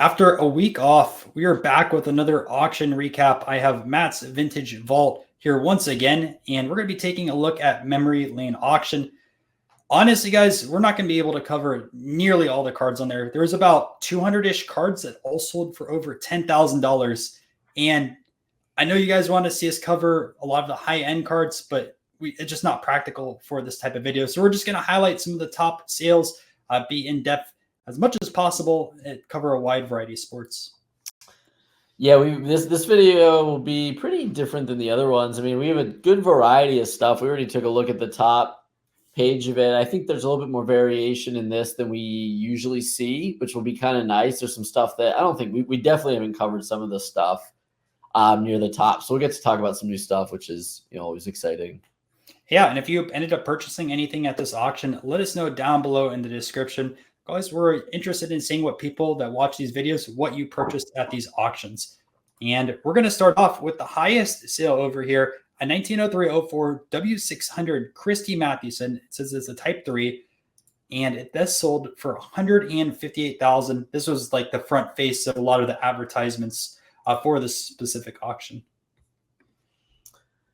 After a week off, we are back with another auction recap. I have Matt's Vintage Vault here once again, and we're going to be taking a look at Memory Lane Auction. Honestly, guys, we're not going to be able to cover nearly all the cards on there. There's about 200-ish cards that all sold for over $10,000. And I know you guys want to see us cover a lot of the high-end cards, but it's just not practical for this type of video. So we're just going to highlight some of the top sales, be in depth as much as possible, and cover a wide variety of sports. Yeah, this video will be pretty different than the other ones. I mean, we have a good variety of stuff. We already took a look at the top page of it. I think there's a little bit more variation in this than we usually see, which will be kind of nice. There's some stuff that I don't think we definitely haven't covered some of the stuff near the top. So we'll get to talk about some new stuff, which is always exciting. Yeah, and if you ended up purchasing anything at this auction, let us know down below in the description. Guys, we're interested in seeing what people that watch these videos, what you purchased at these auctions. And we're going to start off with the highest sale over here, a 1903-04 W600 Christy Mathewson. It says it's a Type 3, and this sold for $158,000. This was like the front face of a lot of the advertisements for this specific auction.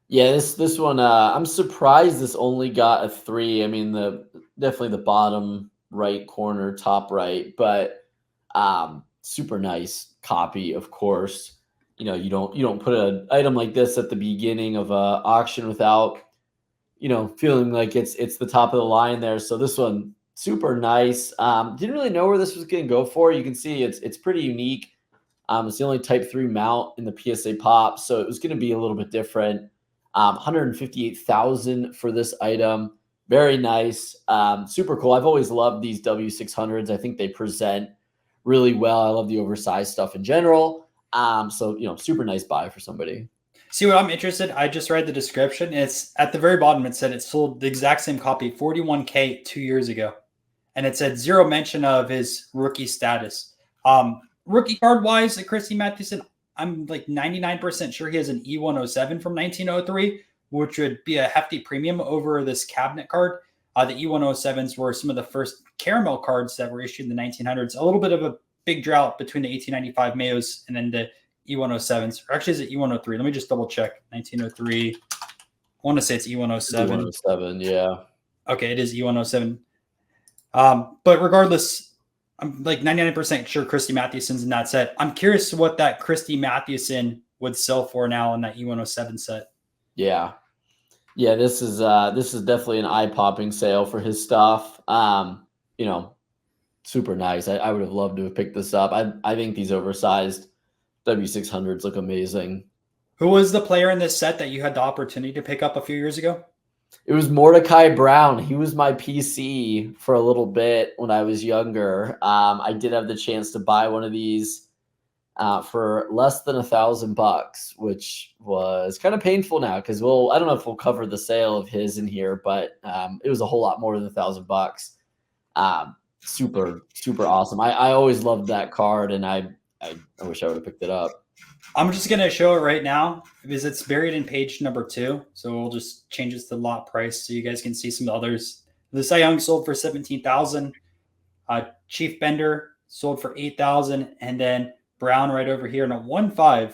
Yeah, this one, I'm surprised this only got a 3. I mean, definitely the bottom right corner, top right, but super nice copy, of course. You don't put an item like this at the beginning of a auction without feeling like it's the top of the line there. So this one, super nice. Didn't really know where this was going to go for. You can see it's pretty unique. It's the only Type 3 mount in the PSA Pop, so it was going to be a little bit different. $158,000 for this item. Very nice. Super cool. I've always loved these W600s. I think they present really well. I love the oversized stuff in general. So, super nice buy for somebody. See what I'm interested. I just read the description. It's at the very bottom. It said it sold the exact same copy, $41K 2 years ago. And it said zero mention of his rookie status. Rookie card wise, Christy Mathewson, I'm like 99% sure he has an E107 from 1903, which would be a hefty premium over this cabinet card. The E107s were some of the first caramel cards that were issued in the 1900s. A little bit of a big drought between the 1895 Mayos and then the E107s. Or actually, is it E103? Let me just double check. 1903. I want to say it's E107. E107, yeah. Okay, it is E107. But regardless, I'm like 99% sure Christy Mathewson's in that set. I'm curious what that Christy Mathewson would sell for now in that E107 set. Yeah. Yeah, this is definitely an eye-popping sale for his stuff. Super nice. I would have loved to have picked this up. I think these oversized W600s look amazing. Who was the player in this set that you had the opportunity to pick up a few years ago? It was Mordecai Brown. He was my PC for a little bit when I was younger. I did have the chance to buy one of these for less than $1,000, which was kind of painful now because I don't know if we'll cover the sale of his in here, but it was a whole lot more than $1,000. Super, super awesome. I always loved that card, and I wish I would have picked it up. I'm just going to show it right now because it's buried in page number 2. So we'll just change it to the lot price so you guys can see some others. The Cy Young sold for $17,000. Chief Bender sold for $8,000. And then Brown right over here in a 1.5.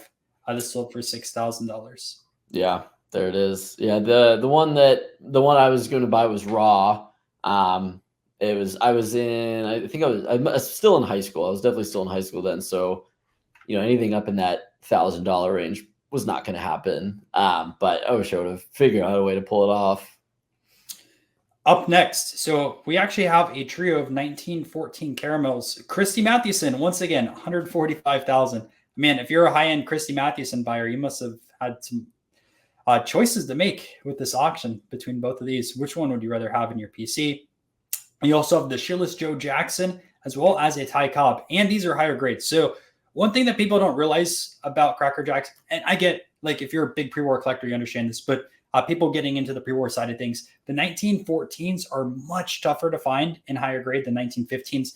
This sold for $6,000. Yeah, there it is. Yeah, the one I was going to buy was raw. I was still in high school. I was definitely still in high school then. So, anything up in that $1,000 range was not going to happen. But I wish I would have figured out a way to pull it off. Up next, so we actually have a trio of 1914 caramels. Christy Mathewson, once again, $145,000. Man, if you're a high-end Christy Mathewson buyer, you must have had some choices to make with this auction between both of these. Which one would you rather have in your PC? You also have the Shillis Joe Jackson as well as a Ty Cobb, and these are higher grades. So one thing that people don't realize about Cracker Jacks, and I get, like, if you're a big pre-war collector, you understand this, but people getting into the pre-war side of things, the 1914s are much tougher to find in higher grade than 1915s.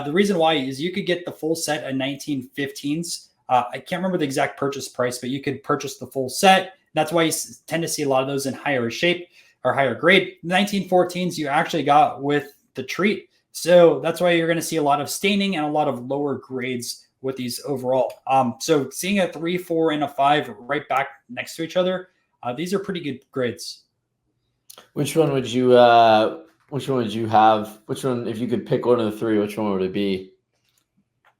The reason why is you could get the full set of 1915s. I can't remember the exact purchase price, but you could purchase the full set. That's why you tend to see a lot of those in higher shape or higher grade. 1914s you actually got with the treat. So that's why you're going to see a lot of staining and a lot of lower grades with these overall. So seeing a 3, 4, and a 5 right back next to each other, these are pretty good grades. Which one would you have? Which one, if you could pick one of the three, which one would it be?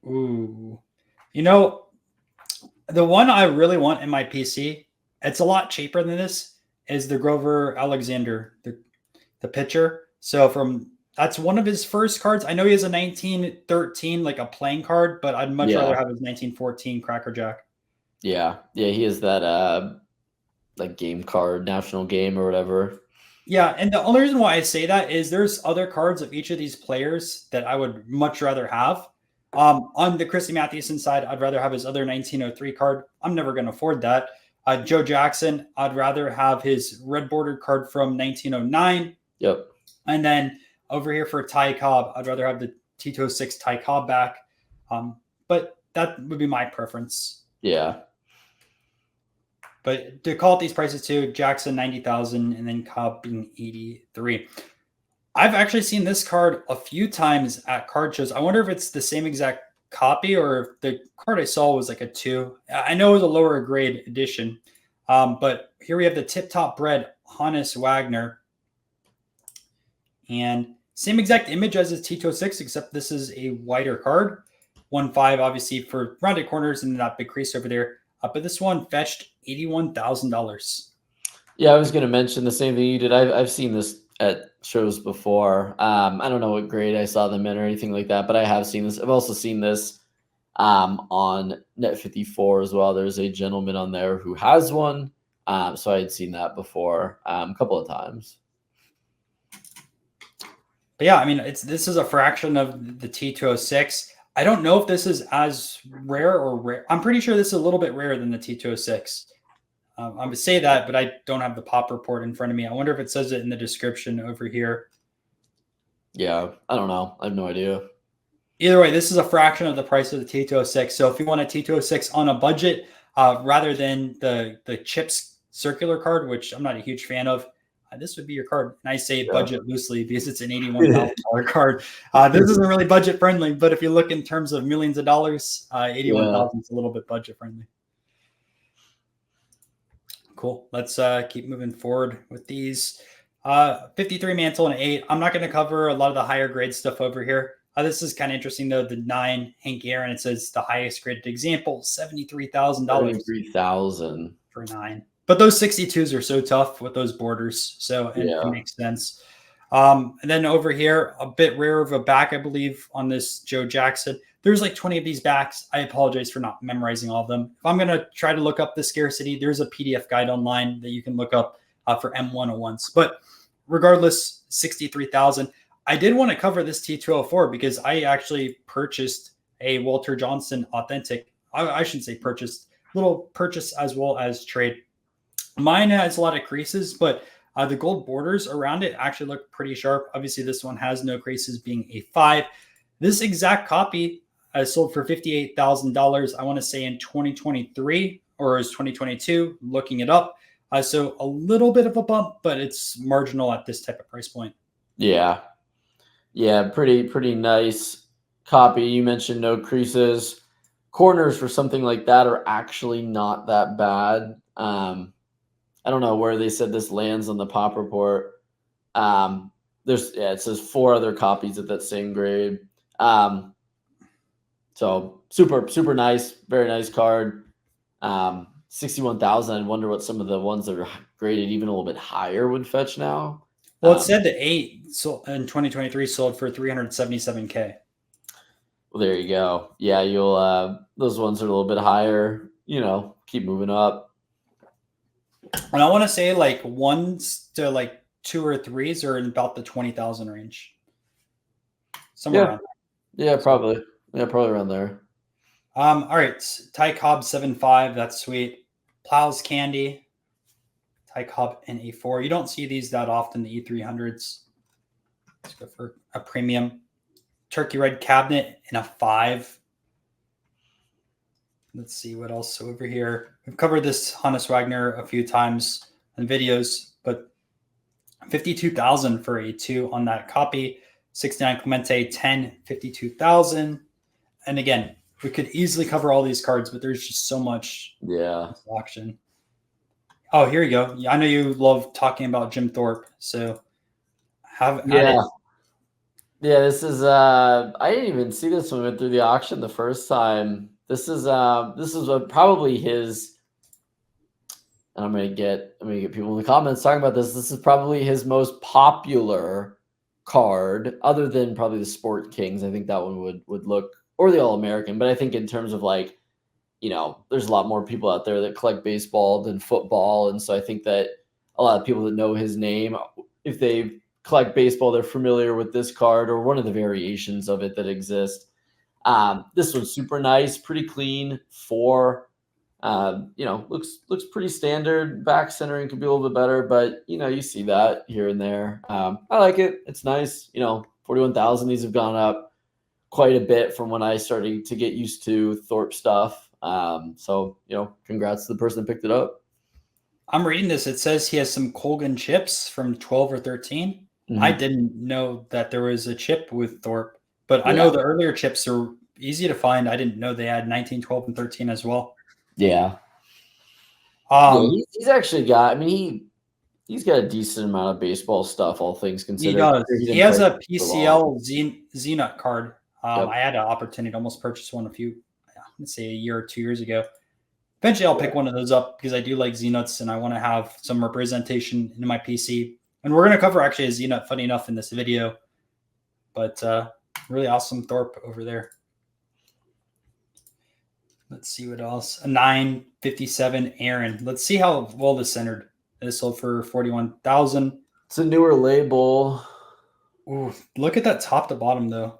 Ooh, the one I really want in my PC, it's a lot cheaper than this, is the Grover Alexander, the pitcher. So that's one of his first cards. I know he has a 1913, like a playing card, but I'd much rather have his 1914 Cracker Jack. Yeah, he has that like game card, national game or whatever. Yeah, and the only reason why I say that is there's other cards of each of these players that I would much rather have. On the Christy Mathewson side, I'd rather have his other 1903 card. I'm never going to afford that. Joe Jackson, I'd rather have his red bordered card from 1909. Yep. And then over here for Ty Cobb, I'd rather have the T206 Ty Cobb back. But that would be my preference. Yeah. But to call it these prices too, Jackson 90,000 and then Cobb being 83. I've actually seen this card a few times at card shows. I wonder if it's the same exact copy or if the card I saw was like a 2. I know it was a lower grade edition. But here we have the Tip Top Bread Hannes Wagner. And same exact image as his T206, except this is a wider card. 1.5 obviously for rounded corners and that big crease over there. But this one fetched $81,000. Yeah, I was going to mention the same thing you did. I've seen this at shows before. I don't know what grade I saw them in or anything like that, but I have seen this. I've also seen this on Net 54 as well. There's a gentleman on there who has one. So I had seen that before a couple of times. But yeah, I mean, this is a fraction of the T206. I don't know if this is as rare or rare. I'm pretty sure this is a little bit rarer than the T206. I would say that, but I don't have the pop report in front of me. I wonder if it says it in the description over here. Yeah, I don't know. I have no idea. Either way, this is a fraction of the price of the T206. So if you want a T206 on a budget, rather than the chips circular card, which I'm not a huge fan of, this would be your card. And I say budget loosely because it's an $81,000 card. This isn't really budget friendly, but if you look in terms of millions of dollars, 81,000 is a little bit budget friendly. Cool. Let's keep moving forward with these. 53 mantle and 8. I'm not going to cover a lot of the higher grade stuff over here. This is kind of interesting though. The 9 Hank Aaron, it says the highest graded example, $73,000. $73,000 for 9. But those 62s are so tough with those borders. So it makes sense. And then over here, a bit rare of a back, I believe, on this Joe Jackson. There's like 20 of these backs. I apologize for not memorizing all of them. If I'm going to try to look up the scarcity, there's a PDF guide online that you can look up for M101s. But regardless, 63,000. I did want to cover this T204 because I actually purchased a Walter Johnson authentic. I shouldn't say purchased, little purchase as well as trade. Mine has a lot of creases, but the gold borders around it actually look pretty sharp. Obviously, this one has no creases, being a 5. This exact copy sold for $58,000, I want to say in 2023 or is 2022, looking it up. So a little bit of a bump, but it's marginal at this type of price point. Yeah. Yeah, pretty nice copy. You mentioned no creases. Corners for something like that are actually not that bad. I don't know where they said this lands on the pop report. It says 4 other copies at that same grade. So super nice, very nice card. 61,000. I wonder what some of the ones that are graded even a little bit higher would fetch now. Well, it said the 8 in 2023 sold for $377K. Well, there you go. Yeah, you'll those ones are a little bit higher. Keep moving up. And I want to say like 1s to like 2 or 3s are in about the 20,000 range. Somewhere around there. Yeah, probably. Yeah, probably around there. All right. Ty Cobb 7.5. That's sweet. Plows Candy. Ty Cobb in A4. You don't see these that often, the E300s. Let's go for a premium. Turkey Red Cabinet in a 5. Let's see what else over here. We've covered this Hannes Wagner a few times in videos, but 52,000 for a 2 on that copy. 69 Clemente 10, 52,000. And again, We could easily cover all these cards, but there's just so much Yeah. auction. Oh, here you go. I know you love talking about Jim Thorpe, so have at it. Yeah, this is I didn't even see this when we went through the auction the first time. This is probably his, and I'm gonna get people in the comments talking about this. This is probably his most popular card, other than probably the Sport Kings. I think that one would look, or the All American. But I think in terms of like, there's a lot more people out there that collect baseball than football, and so I think that a lot of people that know his name, if they collect baseball, they're familiar with this card or one of the variations of it that exist. This one's super nice, pretty clean. Looks pretty standard. Back centering could be a little bit better, but you see that here and there. I like it. It's nice. 41,000. These have gone up quite a bit from when I started to get used to Thorpe stuff. So congrats to the person that picked it up. I'm reading this. It says he has some Colgan chips from 12 or 13. Mm-hmm. I didn't know that there was a chip with Thorpe, but I know the earlier chips are easy to find. I didn't know they had 19, 12, and 13 as well. Yeah. He's actually got, he's got a decent amount of baseball stuff, all things considered. He does. He has a PCL Z-Nut card. I had an opportunity to almost purchase one a year or 2 years ago. Eventually, I'll pick one of those up because I do like Z-Nuts and I want to have some representation in my PC. And we're going to cover actually a Z-Nut, funny enough, in this video. But really awesome Thorpe over there. Let's see what else. A 957 Aaron. Let's see how well this centered. This sold for 41,000. It's a newer label. Ooh, look at that top to bottom though.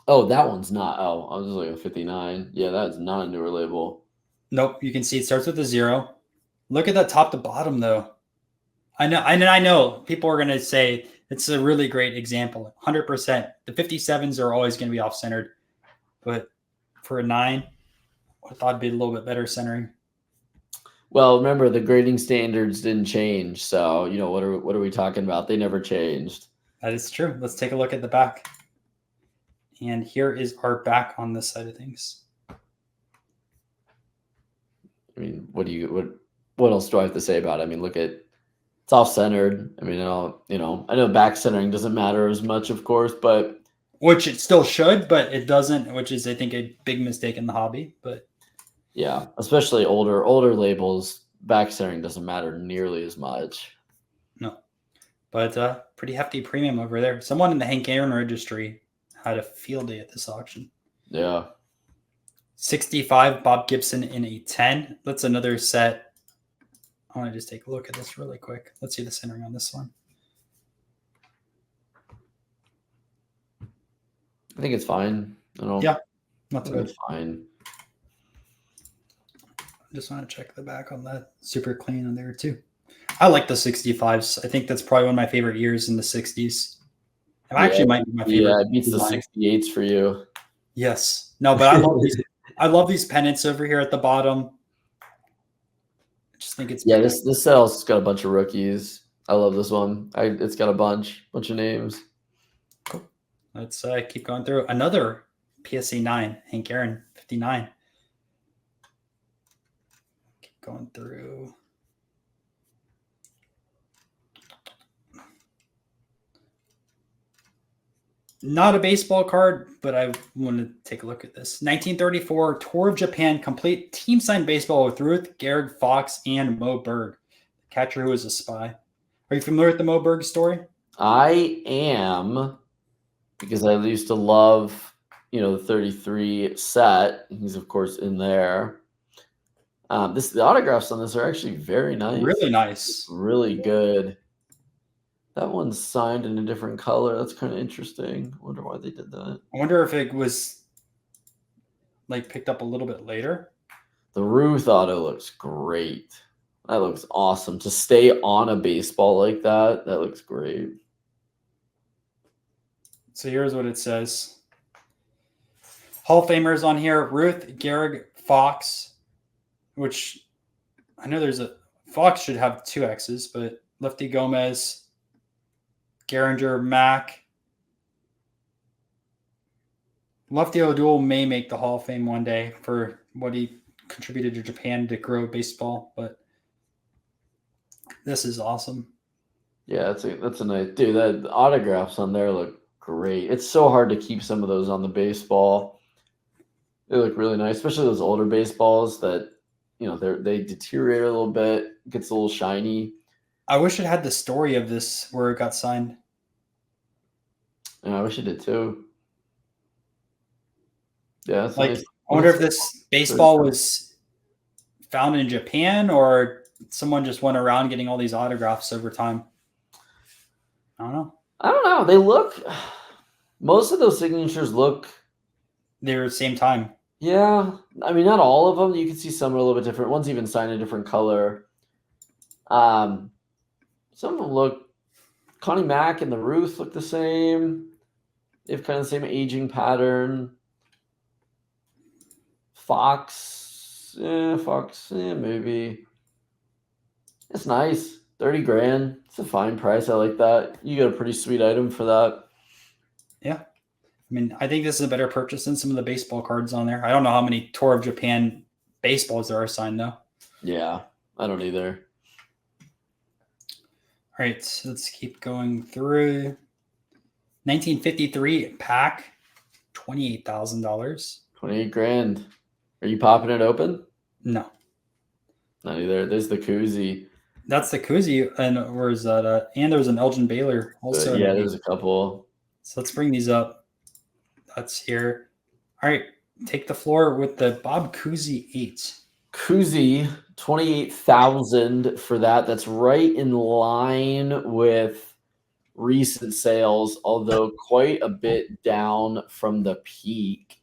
Oh, that one's not. Oh, I was like a 59. Yeah, that's not a newer label. Nope, you can see it starts with a 0. Look at that top to bottom though. I know people are going to say it's a really great example. 100%. The 57s are always going to be off-centered. But for a 9, I thought it'd be a little bit better centering. Well, remember the grading standards didn't change. So, what are we talking about? They never changed. That is true. Let's take a look at the back. And here is our back on this side of things. What else do I have to say about it? Look at, it's off-centered. I know back centering doesn't matter as much, of course, but which it still should, but it doesn't, which is I think a big mistake in the hobby. But yeah, especially older labels, back centering doesn't matter nearly as much. No, but pretty hefty premium over there. Someone in the Hank Aaron registry had a field day at this auction. Yeah. 65 Bob Gibson in a 10. That's another set. I want to just take a look at this really quick. Let's see the centering on this one. I think it's fine. Yeah, not too bad. It's fine. I just want to check the back on that. Super clean on there too. I like the 65s. I think that's probably one of my favorite years in the 60s. It actually might be my favorite. Yeah, it beats the 68s for you. Yes. No, but I love these. I love these pennants over here at the bottom. I just think it's this set's got a bunch of rookies. I love this one. It's got a bunch of names. Cool. Let's keep going through another PSA 9 Hank Aaron 59. Keep going through. Not a baseball card, but I want to take a look at this. 1934 Tour of Japan complete team signed baseball with Ruth, Gehrig, Fox, and Mo Berg, the catcher who was a spy. Are you familiar with the Mo Berg story? I am, because I used to love, the 33 set. He's of course in there. The autographs on this are actually very nice. Really nice. Really good. That one's signed in a different color. That's kind of interesting. I wonder why they did that. I wonder if it was picked up a little bit later. The Ruth auto looks great. That looks awesome. To stay on a baseball like that, that looks great. So here's what it says. Hall of Famers on here. Ruth, Gehrig, Fox, which I know there's a Fox should have 2 X's, but Lefty Gomez, Gehringer, Mack, Lefty O'Doul may make the Hall of Fame one day for what he contributed to Japan to grow baseball, but this is awesome. Yeah, that's a nice dude. The autographs on there look great. It's so hard to keep some of those on the baseball. They look really nice, especially those older baseballs that they deteriorate a little bit, gets a little shiny. I wish it had the story of this where it got signed. And I wish it did too. Yeah, that's Like, nice. I wonder if this baseball was found in Japan or someone just went around getting all these autographs over time. I don't know. I don't know. They look. Most of those signatures look. They're the same time. Yeah, I mean, not all of them. You can see some are a little bit different. One's even signed a different color. Some of them look. Connie Mack and the Ruth look the same. They have kind of the same aging pattern. Fox, maybe. It's nice. 30 grand. It's a fine price. I like that. You get a pretty sweet item for that. Yeah. I mean, I think this is a better purchase than some of the baseball cards on there. I don't know how many Tour of Japan baseballs there are signed, though. Yeah, I don't either. All right, so let's keep going through. 1953 pack, $28,000. 28 grand. Are you popping it open? No. Not either. There's the koozie. That's the koozie. And where is that? And there's an Elgin Baylor also. Yeah, there's a couple. So let's bring these up. That's here. All right, take the floor with the Bob Cousy 8. Koozie, 28,000 for that. That's right in line with recent sales, although quite a bit down from the peak.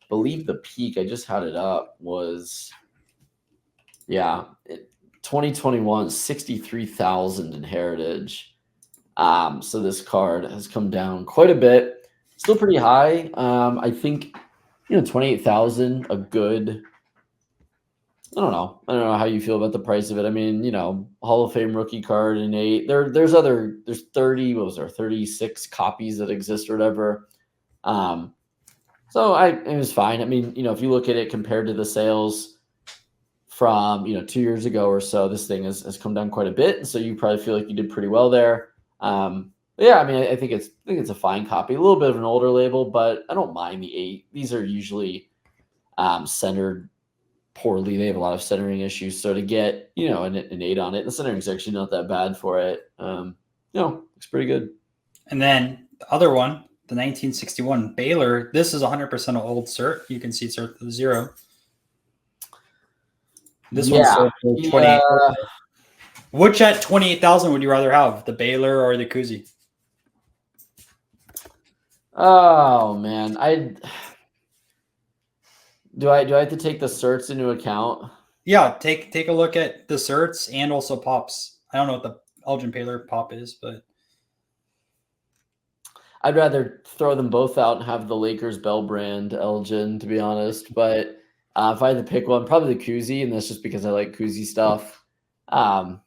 I believe the peak, I just had it up, was 2021, 63,000 in Heritage. So this card has come down quite a bit. Still pretty high. I think 28,000, a good. I don't know how you feel about the price of it. I mean, Hall of Fame rookie card in 8. There's 30, what was there, 36 copies that exist or whatever. So it was fine. I mean, if you look at it compared to the sales from 2 years ago or so, this thing has come down quite a bit. So you probably feel like you did pretty well there. Yeah, I mean, I think it's a fine copy. A little bit of an older label, but I don't mind the 8. These are usually centered poorly. They have a lot of centering issues. So to get an 8 on it, the centering is actually not that bad for it. Looks pretty good. And then the other one, the 1961 Baylor. This is 100% old cert. You can see cert 0. This one's sold for 28. Which at 28,000 would you rather have, the Baylor or the Cousy? Oh man, do I have to take the certs into account? Yeah, take a look at the certs and also pops. I don't know what the Elgin Baylor pop is, but I'd rather throw them both out and have the Lakers Bell brand Elgin, to be honest. But if I had to pick one, probably the Cousy, and that's just because I like Cousy stuff. I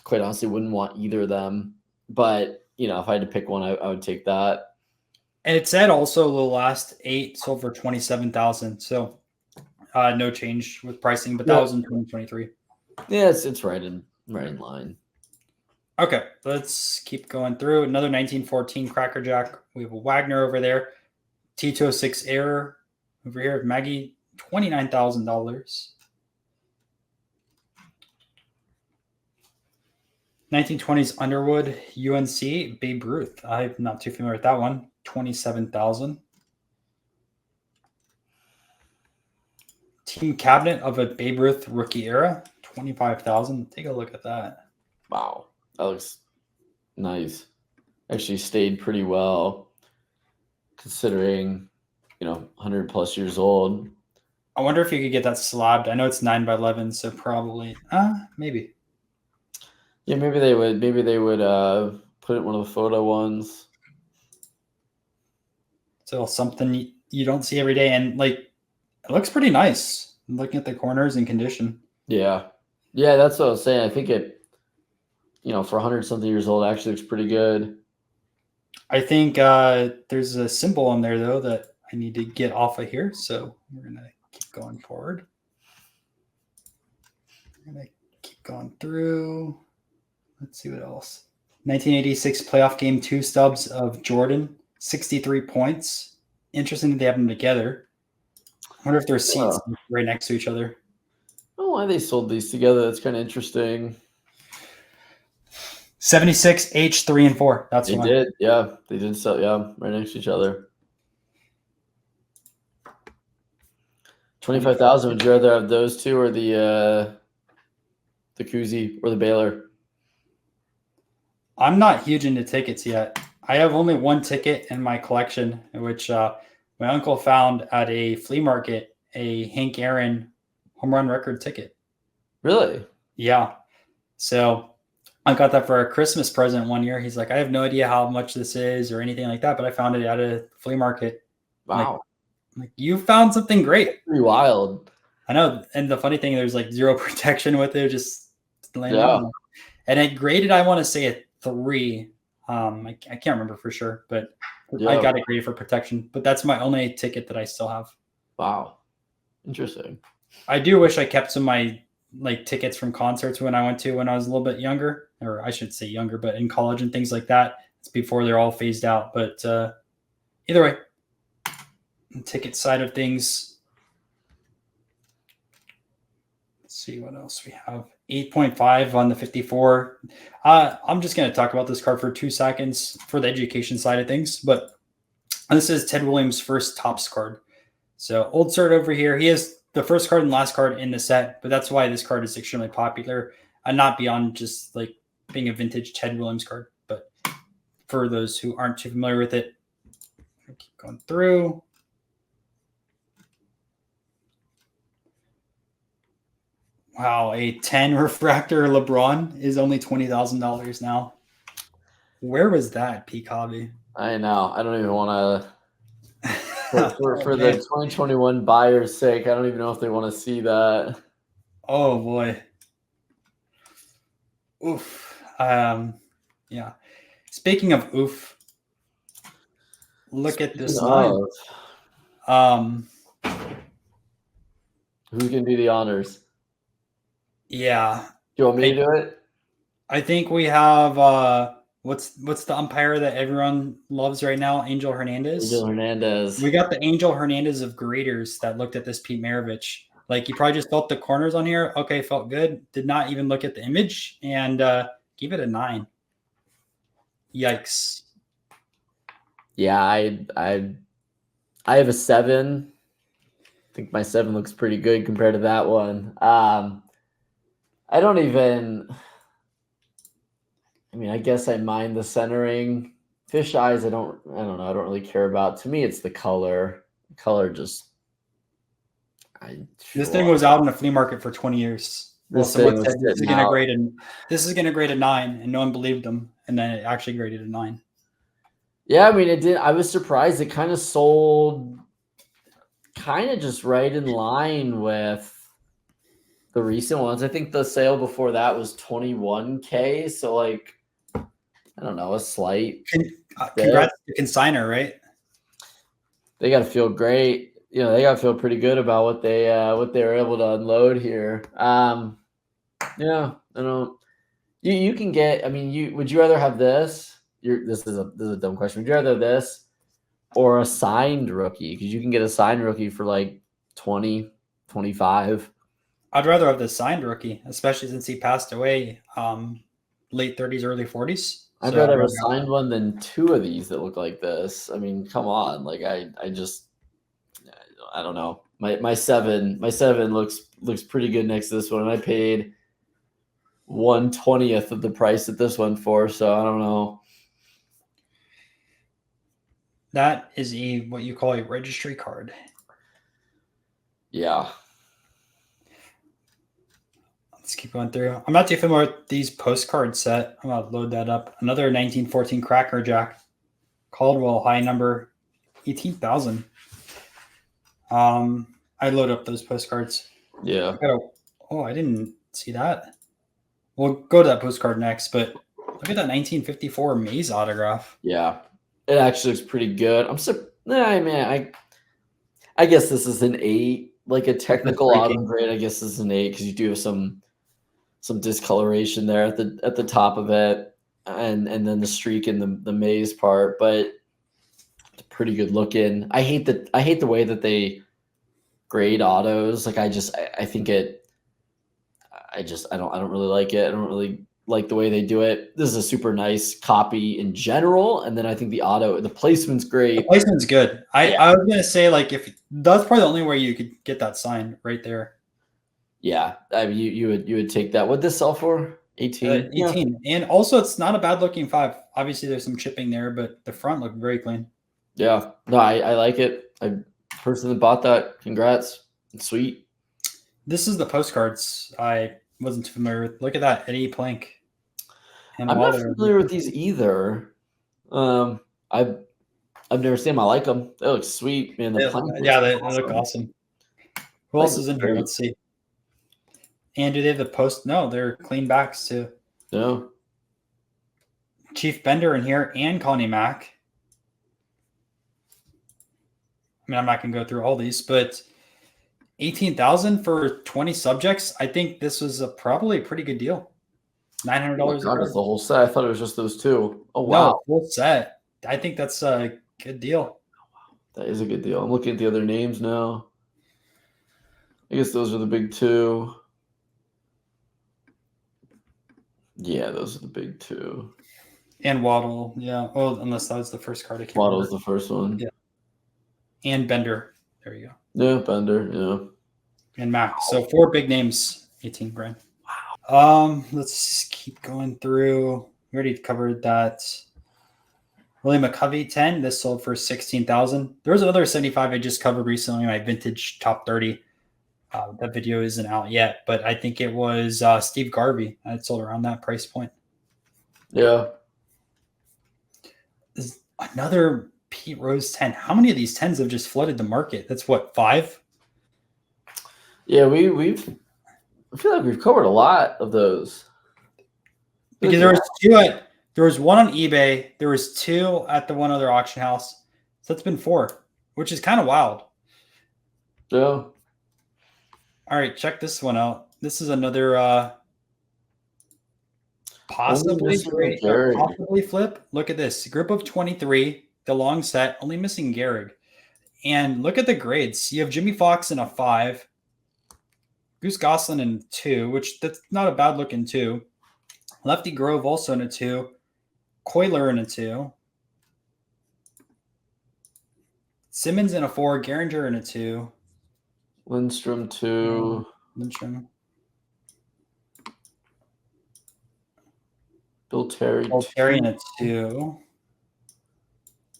quite honestly wouldn't want either of them, but if I had to pick one, I would take that. And it said also the last 8 sold for 27,000. So no change with pricing, but that was in 2023. Yeah, it's right in line. Okay, let's keep going through. Another 1914 Cracker Jack. We have a Wagner over there. T206 Error over here. Maggie, $29,000. 1920s Underwood UNC Babe Ruth. I'm not too familiar with that one. 27,000. Team cabinet of a Babe Ruth rookie era. 25,000. Take a look at that. Wow, that looks nice. Actually stayed pretty well considering 100 plus years old. I wonder if you could get that slabbed. I know it's 9x11, so probably maybe. Yeah, maybe they would put it in one of the photo ones. So something you don't see every day, and it looks pretty nice. I'm looking at the corners and condition. Yeah, that's what I was saying. I think it, for 100-something years old, actually looks pretty good. I think there's a symbol on there though that I need to get off of here, so we're going to keep going forward. We're going to keep going through. Let's see what else. 1986 playoff game 2 stubs of Jordan, 63 points. Interesting that they have them together. I wonder if their seats right next to each other. I don't know why they sold these together. That's kind of interesting. 76 H3 and 4. That's they one. Did, yeah. They did sell, yeah, right next to each other. 25,000. Would you rather have those two or the koozie or the Baylor? I'm not huge into tickets yet. I have only one ticket in my collection, which my uncle found at a flea market, a Hank Aaron home run record ticket. Really? Yeah. So I got that for a Christmas present one year. He's like, I have no idea how much this is or anything like that, but I found it at a flea market. Wow. Like you found something great. Pretty wild. I know. And the funny thing, there's like zero protection with it. Just laying around. And it graded, I want to say a 3. I can't remember for sure, but I got it graded for protection. But that's my only ticket that I still have. Wow. Interesting. I do wish I kept some of my like tickets from concerts when I went to when I was a little bit younger, or I should say younger, but in college and things like that. It's before they're all phased out. But either way, the ticket side of things. Let's see what else we have. 8.5 on the 54. I'm just going to talk about this card for 2 seconds for the education side of things. But this is Ted Williams' first Topps card. So old cert over here. He has the first card and last card in the set, but that's why this card is extremely popular and not beyond just like being a vintage Ted Williams card. But for those who aren't too familiar with it, I'll keep going through. Wow, a 10 refractor LeBron is only $20,000 now. Where was that, Peak Hobby? I know. I don't even want to. For the 2021 buyer's sake, I don't even know if they want to see that. Oh boy. Oof. Yeah. Speaking of oof, look at this line. Who's gonna do the honors? Yeah. Do you want me to do it? I think we have what's the umpire that everyone loves right now? Angel Hernandez. Angel Hernandez. We got the Angel Hernandez of graders that looked at this Pete Maravich. Like he probably just felt the corners on here. Okay, felt good. Did not even look at the image and gave it a 9. Yikes. Yeah, I have a 7. I think my 7 looks pretty good compared to that one. I don't even. I mean, I guess I mind the centering. Fish eyes, I don't know. I don't really care about. To me, it's the color. Color just. This thing was out in a flea market for 20 years. This is going to grade a 9, and no one believed them, and then it actually graded a 9. Yeah, I mean, it did. I was surprised. It kind of sold, kind of just right in line with the recent ones. I think the sale before that was $21K. So, like, I don't know, a slight. Congrats to the consigner, right? They got to feel great. You know, they got to feel pretty good about what they were able to unload here. Yeah, I don't. You can get. I mean, would you rather have this? This is a dumb question. Would you rather have this or a signed rookie? Because you can get a signed rookie for like 20, 25. I'd rather have the signed rookie, especially since he passed away late 30s, early 40s. I'd rather have a signed one than 2 of these that look like this. I mean, come on. Like I don't know. My 7 looks pretty good next to this one. And I paid 1/20th of the price that this one for, so I don't know. That is what you call a registry card. Yeah. Let's keep going through. I'm not too familiar with these postcard set. I'm going to load that up. Another 1914 Cracker Jack. Caldwell, high number 18,000. I load up those postcards. Yeah. I didn't see that. We'll go to that postcard next, but look at that 1954 Mays autograph. Yeah. It actually looks pretty good. I I guess this is an 8, like a technical auto breaking. grade. I guess this is an 8 because you do have some discoloration there at the top of it, and then the streak in the maze part, but it's pretty good looking. I hate the way that they grade autos. Like I think I don't really like it. I don't really like the way they do it. This is a super nice copy in general, and then I think the placement's The great. placement's good. Yeah. I was gonna say like if that's probably the only way you could get that sign right there. Yeah, I mean, you would take that. What'd this sell for? 18? 18. Yeah. And also it's not a bad looking 5. Obviously there's some chipping there, but the front looked very clean. Yeah. No, I like it. I personally bought that. Congrats. It's sweet. This is the postcards I wasn't familiar with. Look at that, Eddie Plank. And I'm not Waller. familiar with these either. I've never seen them. I like them. They look sweet, man. The plank looks They look awesome. Who else is in here? great. Let's see. And do they have the post? No, they're clean backs too. No. Chief Bender in here and Connie Mack. I mean, I'm not going to go through all these, but 18,000 for 20 subjects. I think this was probably a pretty good deal. $900. Oh my God, it's the whole set. I thought it was just those 2. Oh wow, no, full set. I think that's a good deal. that is a good deal. I'm looking at the other names now. I guess those are the big 2. Yeah, those are the big 2. And Waddle, yeah. Oh, unless that was the first card. I can't Waddle's remember. the first one. Yeah. And Bender. There you go. Yeah, Bender. Yeah. And Mac. So 4 big names, 18 grand. Wow. Let's keep going through. We already covered that. William McCovey 10. This sold for 16,000. There was another 75 I just covered recently, my vintage top 30. That video isn't out yet, but I think it was Steve Garvey. It sold around that price point. Yeah. There's another Pete Rose 10. How many of these 10s have just flooded the market? That's what, 5? Yeah, I feel like we've covered a lot of those. Because there was 1 on eBay, there was 2 at the one other auction house. So that's been 4, which is kind of wild. Yeah. All right, check this one out. This is another possibly flip. Look at this. Group of 23, the long set, only missing Gehrig. And look at the grades. You have Jimmy Fox in a 5, Goose Goslin in 2, which that's not a bad looking 2. Lefty Grove also in a 2. Coiler in a 2. Simmons in a 4. Gehringer in a 2. Lindstrom 2. Lindstrom. Bill Terry. Terry in a 2.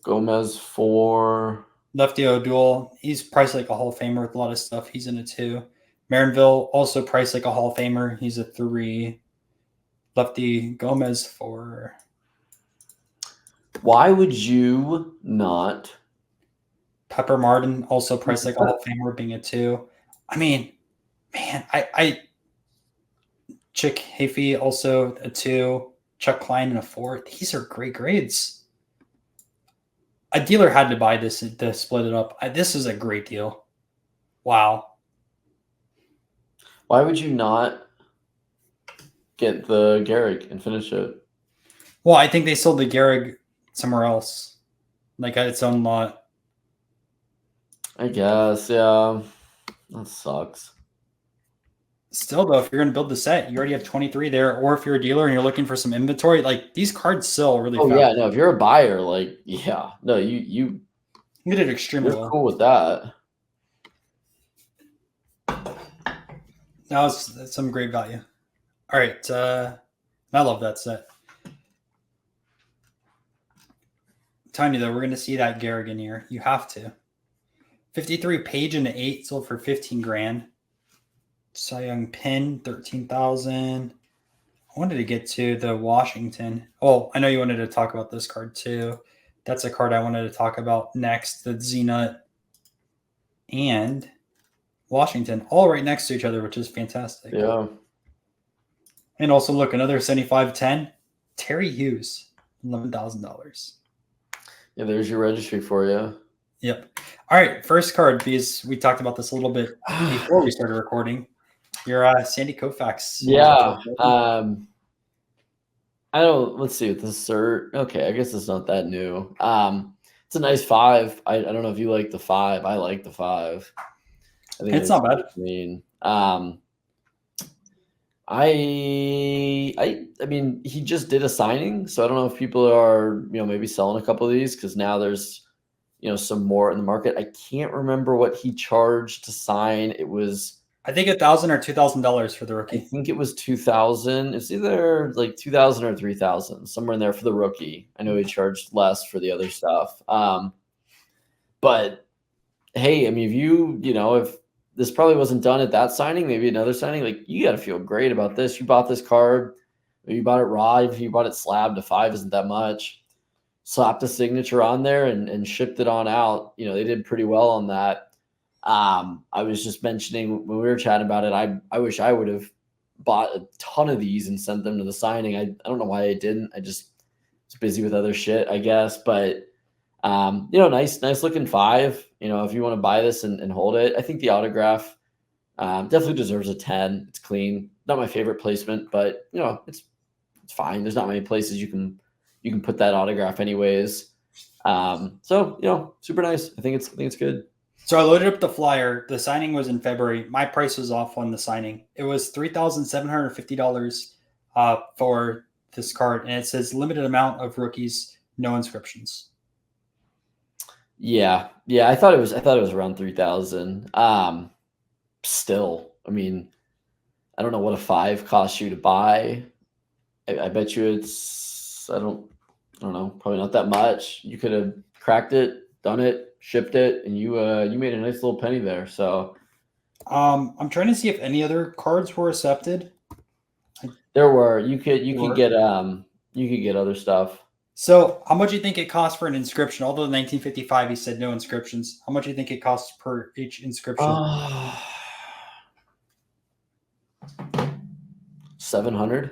Gomez 4. Lefty O'Doul. He's priced like a Hall of Famer with a lot of stuff. He's in a 2. Marinville also priced like a Hall of Famer. He's a 3. Lefty Gomez 4. Why would you not? Pepper Martin also priced like a Hall of Famer, being a 2. I mean, man, I Chick Hafey also a 2. Chuck Klein in a 4. These are great grades. A dealer had to buy this to split it up. This is a great deal. Wow. Why would you not get the Gehrig and finish it? Well, I think they sold the Gehrig somewhere else, like at its own lot. I guess, yeah. That sucks. Still, though, if you're going to build the set, you already have 23 there. Or if you're a dealer and you're looking for some inventory, like these cards sell really fast. Yeah, no. If you're a buyer, like, yeah, no, you did it extremely well. Cool with that. That was some great value. All right, I love that set. I'm telling you though, we're going to see that Gehrig in here. You have to. 53 Page in the 8 sold for 15 grand. Cy Young Pin 13,000. I wanted to get to the Washington. Oh, I know you wanted to talk about this card too. That's a card I wanted to talk about next. The Z-Nut and Washington, all right next to each other, which is fantastic. Yeah. And also, look, another 75-10. Terry Hughes, $11,000. Yeah, there's your registry for you. Yep. All right. First card, because we talked about this a little bit before we started recording. Your Sandy Koufax. Yeah. I don't. Let's see with the cert. Okay, I guess it's not that new. It's a nice 5. I don't know if you like the 5. I like the 5. I think It's not bad. Clean. I mean, he just did a signing, so I don't know if people are maybe selling a couple of these because now there's some more in the market. I can't remember what he charged to sign. It was I think $1,000 or $2,000 for the I rookie. think it was 2,000. It's either like 2,000 or 3,000, somewhere in there for the rookie. I know he charged less for the other stuff. But hey, I mean, if this probably wasn't done at that signing, maybe another signing, like you got to feel great about this. You bought this card, maybe you bought it raw, if you bought it slabbed, a 5 isn't that much. Slapped a signature on there and shipped it on out. They did pretty well on that. I was just mentioning when we were chatting about it, I wish I would have bought a ton of these and sent them to the signing. I don't know why I didn't. I just was busy with other shit, I guess. But nice looking 5. If you want to buy this and hold it, I think the autograph definitely deserves a 10. It's clean. Not my favorite placement, but it's fine. There's not many places you can put that autograph anyways. So super nice. I think it's good. So I loaded up the flyer. The signing was in February. My price was off on the signing. It was $3,750 for this card, and it says limited amount of rookies, no inscriptions. Yeah. I thought it was around 3,000. Still, I mean, I don't know what a 5 costs you to buy. I bet you it's I don't know, probably not that much. You could have cracked it, done it, shipped it, and you made a nice little penny there. So I'm trying to see if any other cards were accepted. There were. You could get other stuff. So how much do you think it costs for an inscription? Although in 1955 he said no inscriptions. How much do you think it costs per each inscription? $700.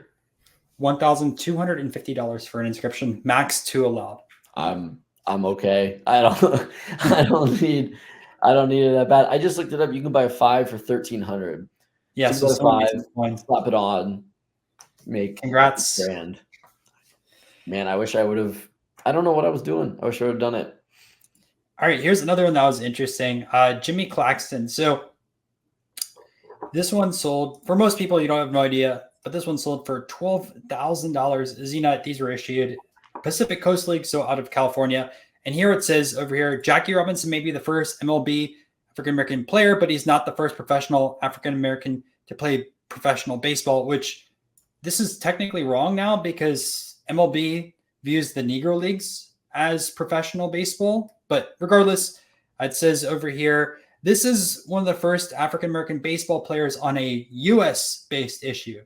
$1,250 for an inscription. Max 2 allowed. I'm okay. I don't need it that bad. I just looked it up. You can buy a 5 for $1,300. Yeah, so 5, slap it on, make congrats. Grand. Man, I wish I would have. I don't know what I was doing. I wish I would have done it. All right, here's another one that was interesting. Jimmy Claxton. So this one sold for most people. You don't have no idea, but this one sold for $12,000. Xena, these were issued Pacific Coast League, so out of California. And here it says over here, Jackie Robinson may be the first MLB African-American player, but he's not the first professional African-American to play professional baseball, which this is technically wrong now because MLB views the Negro Leagues as professional baseball. But regardless, it says over here, this is one of the first African-American baseball players on a U.S.-based issue.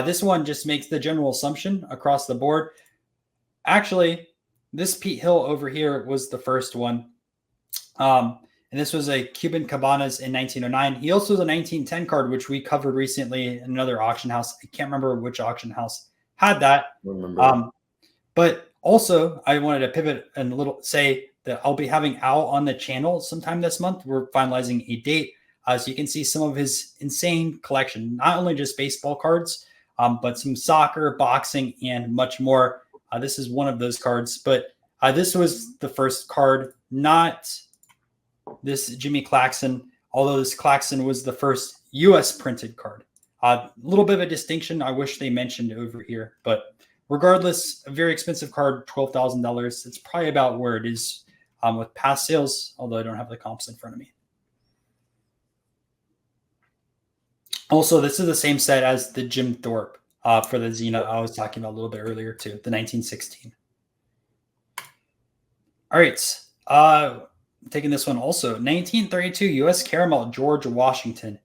This one just makes the general assumption across the board. Actually, this Pete Hill over here was the first one. And this was a Cuban Cabanas in 1909. He also has a 1910 card, which we covered recently in another auction house. I can't remember which auction house had that. But also, I wanted to pivot and say that I'll be having Al on the channel sometime this month. We're finalizing a date. So you can see some of his insane collection, not only just baseball cards, but some soccer, boxing, and much more. This is one of those cards, but this was the first card, not this Jimmy Claxton, although this Claxton was the first U.S. printed card. A little bit of a distinction I wish they mentioned over here, but regardless, a very expensive card, $12,000. It's probably about where it is with past sales, although I don't have the comps in front of me. Also, this is the same set as the Jim Thorpe for the Xena I was talking about a little bit earlier too, the 1916. All right, taking this one also, 1932 U.S. Caramel, George Washington.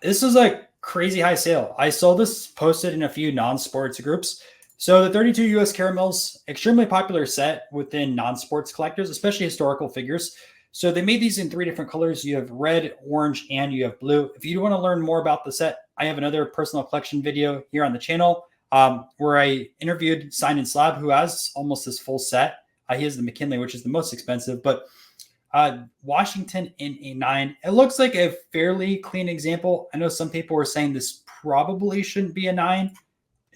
This is a crazy high sale. I saw this posted in a few non-sports groups. So the 32 U.S. Caramels, extremely popular set within non-sports collectors, especially historical figures. So they made these in 3 different colors. You have red, orange, and you have blue. If you want to learn more about the set, I have another personal collection video here on the channel where I interviewed Sign and Slab, who has almost this full set. He has the McKinley, which is the most expensive. But Washington in a 9. It looks like a fairly clean example. I know some people were saying this probably shouldn't be a 9.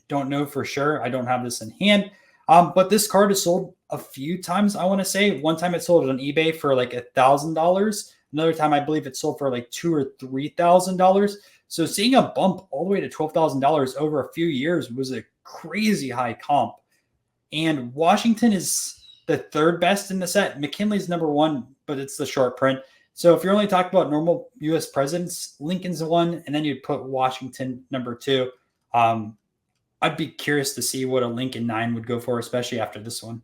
Don't know for sure. I don't have this in hand. But this card is sold a few times, I want to say. One time it sold on eBay for like $1,000. Another time I believe it sold for like $2,000 or $3,000. So seeing a bump all the way to $12,000 over a few years was a crazy high comp. And Washington is the third best in the set. McKinley's number 1, but it's the short print. So if you're only talking about normal U.S. presidents, Lincoln's 1, and then you'd put Washington number 2. I'd be curious to see what a Lincoln 9 would go for, especially after this one.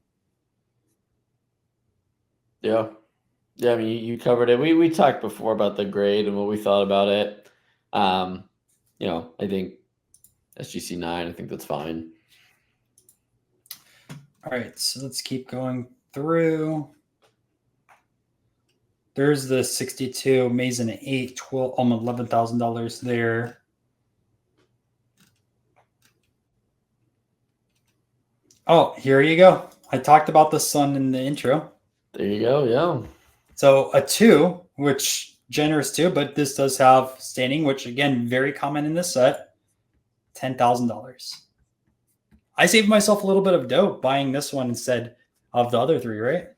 Yeah. Yeah, I mean, you covered it. We talked before about the grade and what we thought about it. I think SGC 9, I think that's fine. All right, so let's keep going through. There's the 62 Mason at 8, 12, almost $11,000 there. Oh, here you go. I talked about the sun in the intro. There you go. Yeah. So a 2, which generous 2, but this does have standing, which again, very common in this set. $10,000. I saved myself a little bit of dough buying this one instead of the other 3, right?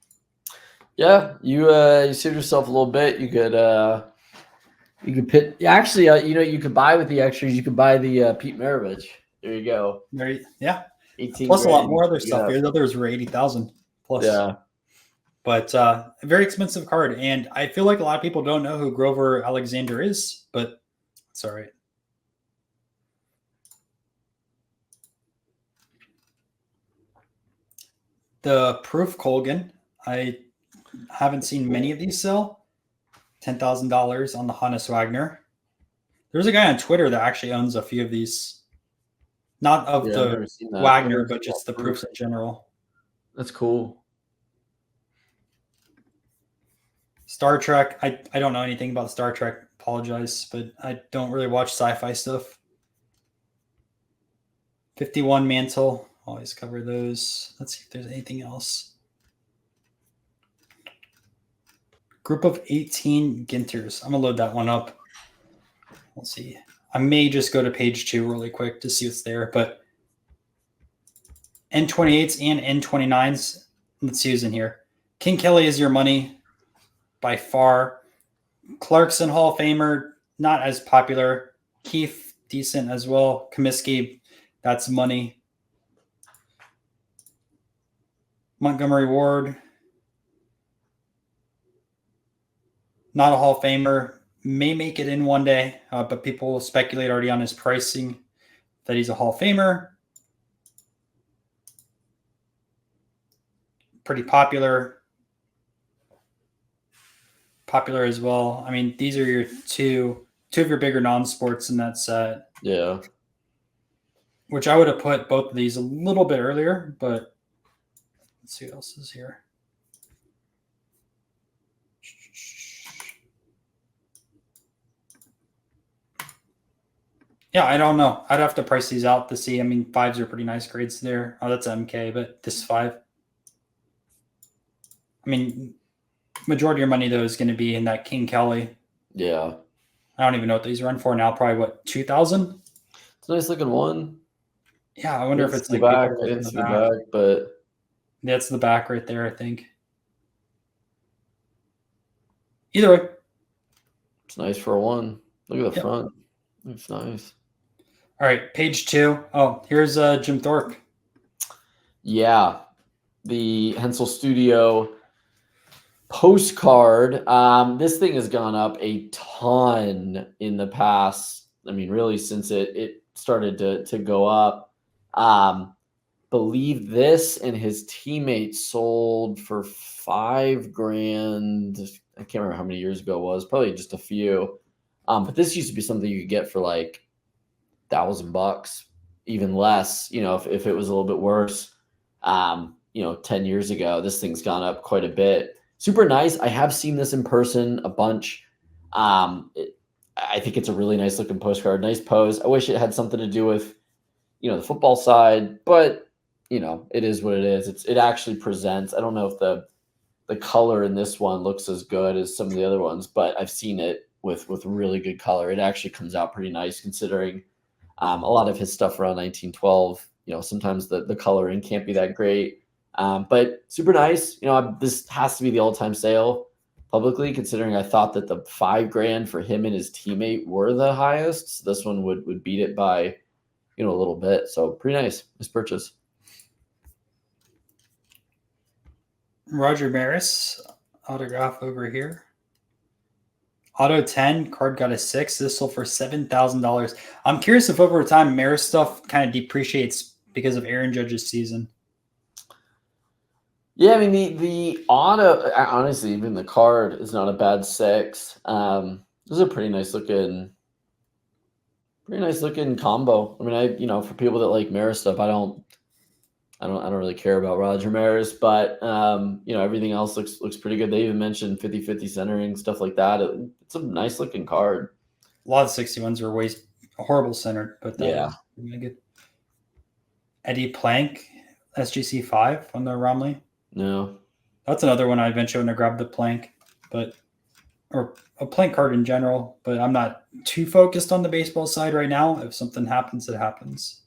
Yeah, you saved yourself a little bit. You could pit. Actually, you could buy with the extras. You could buy the Pete Maravich. There you go. Yeah. 18 plus grand. A lot more other stuff. The others were 80,000 plus. Yeah. But a very expensive card. And I feel like a lot of people don't know who Grover Alexander is, but it's all right. The Proof Colgan, I haven't seen many of these sell. $10,000 on the Hannes Wagner. There's a guy on Twitter that actually owns a few of these. Not of the Wagner, but just the proofs in general. That's cool. Star Trek. I don't know anything about Star Trek. Apologize, but I don't really watch sci-fi stuff. 51 Mantle. Always cover those. Let's see if there's anything else. Group of 18 Ginters. I'm going to load that one up. We'll see. I may just go to page 2 really quick to see what's there, but N28s and N29s. Let's see who's in here. King Kelly is your money by far. Clarkson, Hall of Famer, not as popular. Keith, decent as well. Comiskey, that's money. Montgomery Ward, not a Hall of Famer. May make it in one day, but people speculate already on his pricing that he's a Hall of Famer. Pretty popular. Popular as well. I mean, these are your two of your bigger non-sports in that set. Yeah. Which I would have put both of these a little bit earlier, but let's see what else is here. Yeah, I don't know. I'd have to price these out to see. I mean, 5s are pretty nice grades there. Oh, that's MK, but this is 5. I mean, majority of your money, though, is going to be in that King Kelly. Yeah. I don't even know what these run for now. Probably, what, 2,000? It's a nice looking one. Yeah, I wonder if it's the like back. I didn't see the back, but that's the back right there, I think. Either way. It's nice for a 1. Look at the front. It's nice. All right, page 2. Oh, here's Jim Thorpe. Yeah. The Hensel Studio postcard. This thing has gone up a ton in the past. I mean, really, since it started to go up. Believe this and his teammates sold for $5,000. I can't remember how many years ago it was. Probably just a few. But this used to be something you could get for like $1,000, even less. If it was a little bit worse. 10 years ago, this thing's gone up quite a bit. Super nice. I have seen this in person a bunch. I think it's a really nice looking postcard. Nice pose. I wish it had something to do with, the football side, but it is what it is. It actually presents. I don't know if the the color in this one looks as good as some of the other ones, but I've seen it with really good color. It actually comes out pretty nice considering a lot of his stuff around 1912. Sometimes the coloring can't be that great, but super nice. This has to be the all-time sale publicly, considering I thought that the $5,000 for him and his teammate were the highest. So this one would beat it by a little bit. So pretty nice purchase. Roger Maris autograph over here. Auto 10 card got a 6. This sold for $7,000. I'm curious if over time Maris stuff kind of depreciates because of Aaron Judge's season. Yeah, I mean the auto, honestly, even the card is not a bad 6. This is a pretty nice looking combo. I mean, for people that like Maris stuff, I don't really care about Roger Maris, but everything else looks pretty good. They even mentioned 50-50 centering, stuff like that. It's a nice looking card. A lot of 61s are way horrible centered, but yeah, really good. Eddie Plank, SGC 5 on the Romley. No, that's another one I've been shown to grab the Plank, or a Plank card in general. But I'm not too focused on the baseball side right now. If something happens, it happens.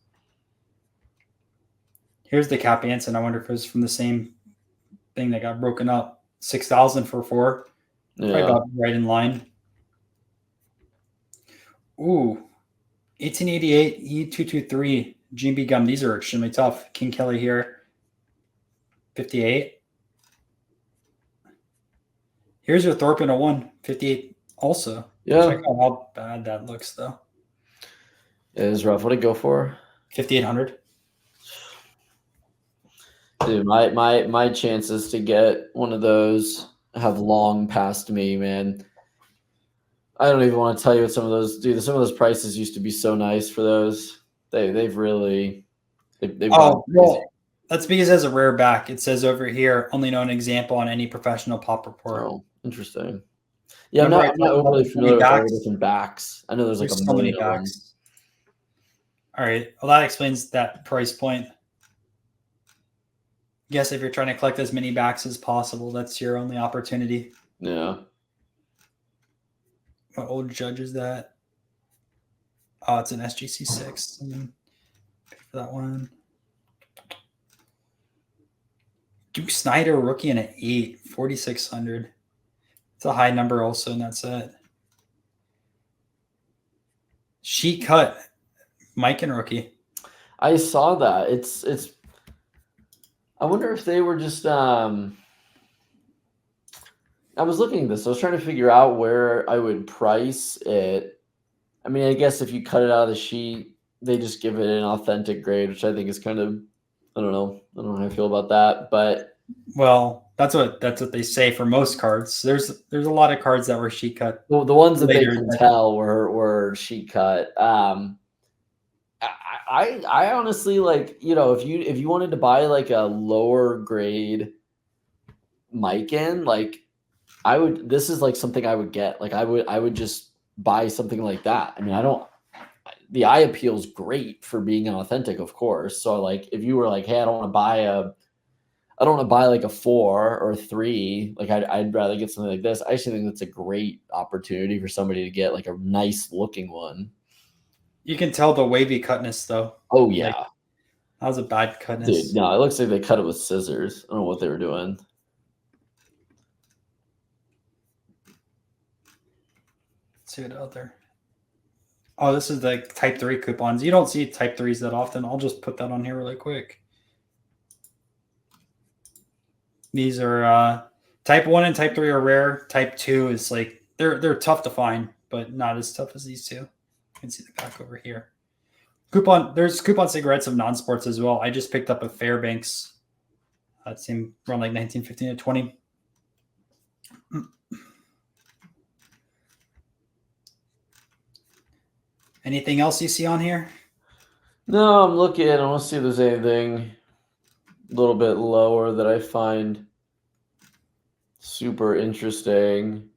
Here's the Cap Anson. I wonder if it was from the same thing that got broken up. 6,000 for 4. Yeah. Probably about right in line. Ooh, 1888 E223 GB gum. These are extremely tough. King Kelly here. 58. Here's your Thorpe in a 1. 58 also. Yeah. Check out how bad that looks, though. It is rough. What did it go for? 5,800. Dude, my chances to get one of those have long passed me, man. I don't even want to tell you what some of those prices used to be so nice for those. They've well, that's because it has a rare back. It says over here, only known example on any professional pop report. Oh, interesting. Yeah, I'm not overly familiar with all the different backs. I know there's like so many backs. All right. Well, that explains that price point. Guess if you're trying to collect as many backs as possible, that's your only opportunity. Yeah. What old Judge is that? Oh, it's an SGC 6. Pay for that one. Duke Snyder, rookie in an 8, 4,600. It's a high number also in that set. Sheet cut, Mike and rookie. I saw that. It's. I wonder if they were just. I was looking at this. I was trying to figure out where I would price it. I mean, I guess if you cut it out of the sheet, they just give it an authentic grade, which I think is kind of. I don't know how I feel about that, but. Well, that's what they say for most cards. There's a lot of cards that were sheet cut. Well, the ones that they can tell were sheet cut. I honestly, like, if you wanted to buy like a lower grade Mikan, like this is like something I would get. Like I would just buy something like that. I mean, the eye appeal is great for being authentic, of course. So like if you were like, hey, I don't want to buy like a 4 or a 3. Like I'd rather get something like this. I actually think that's a great opportunity for somebody to get like a nice looking one. You can tell the wavy cutness though. Oh yeah, that was a bad cutness. Dude, no, it looks like they cut it with scissors. I don't know what they were doing. Let's see what other. Oh, this is the Type 3 coupons. You don't see Type 3s that often. I'll just put that on here really quick. These are Type 1 and Type 3 are rare. Type 2 is like they're tough to find, but not as tough as these two. You can see the back over here. There's coupon cigarettes of non-sports as well. I just picked up a Fairbanks. That seemed around like 1915 to 20. Anything else you see on here? No, I'm looking. I don't see if there's anything a little bit lower that I find super interesting.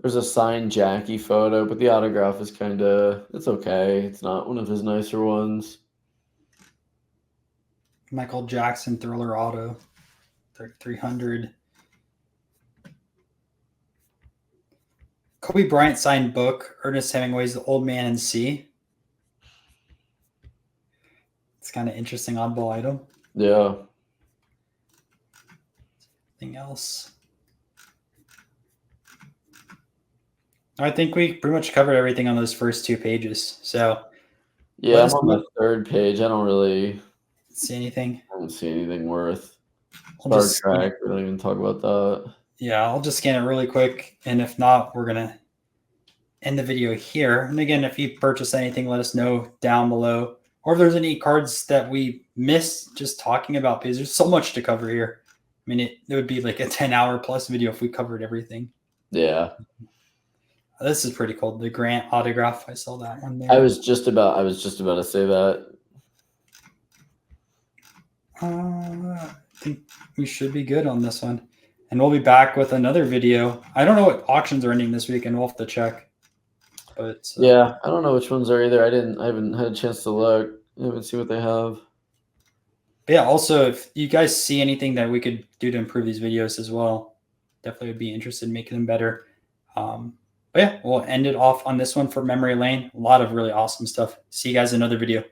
There's a signed Jackie photo, but the autograph is it's okay. It's not one of his nicer ones. Michael Jackson Thriller Auto, 3,300. Kobe Bryant signed book, Ernest Hemingway's The Old Man and Sea. It's kind of interesting oddball item. Yeah. Anything else? I think we pretty much covered everything on those first 2 pages. So yeah, I'm on the 3rd page. I don't really see anything. I don't see anything worth I'll Star Trek. We don't even talk about that. Yeah, I'll just scan it really quick. And if not, we're going to end the video here. And again, if you purchase anything, let us know down below. Or if there's any cards that we missed just talking about, because there's so much to cover here. I mean, it would be like a 10-hour plus video if we covered everything. Yeah. This is pretty cool. The Grant autograph. I saw that one there. I was just about to say that. I think we should be good on this one. And we'll be back with another video. I don't know what auctions are ending this week, and we'll have to check. But yeah, I don't know which ones are either. I haven't had a chance to look. I haven't seen what they have. But yeah, also if you guys see anything that we could do to improve these videos as well, definitely would be interested in making them better. But yeah, we'll end it off on this one for Memory Lane. A lot of really awesome stuff. See you guys in another video.